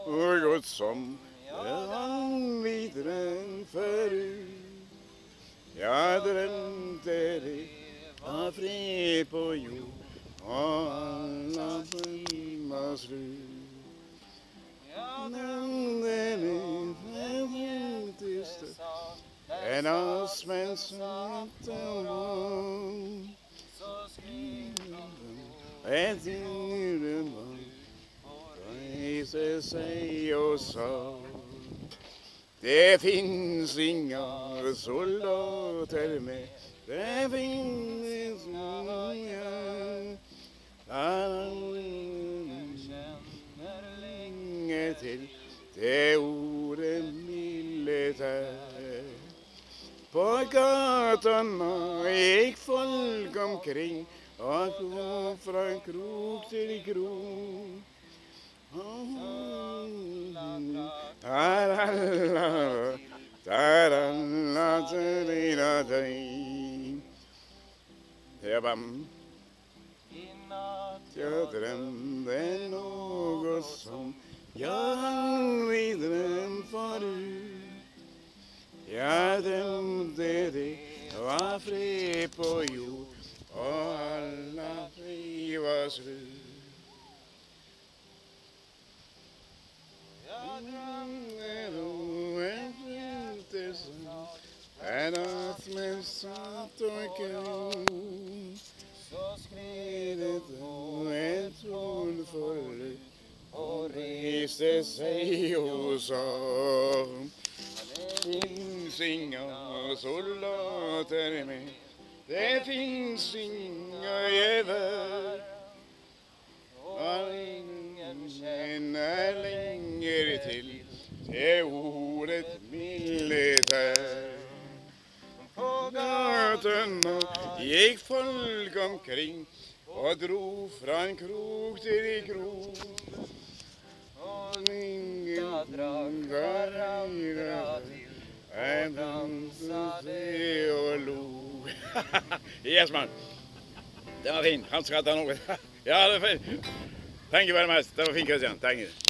og godt som han videre forut. Jeg drømte det var fred på jord, og alle var slut. Jeg nevnte det fremtidste, en av svenskene var. Så skriver et nyren var, reiste seg og sa, det finns inga soldater med, det finnes inga. Han kjenner lenge til det ordet militær. På gatene gikk folk omkring, og kom fra krok til krok. Jeg drømte noe som jeg videre forut. Jeg drømte det var fred på jord, og alle fred var slut. Jeg drømte noe fremtidsen, en natt med satt og kron. Så skred det et solforløp, og reiste seg og sa, det finns inga soldater med, det finns inga gevær. Og ingen kjenner lenger til det ordet militær. På gatene gikk folk omkring og dro fra en krok til en krok. Og ingen drar andre til, en danset og lo. Yes, man. Den var fin. Han skal ta noe. Ja, det var fint. Thank you very much. Det var fint, Christian. Thank you.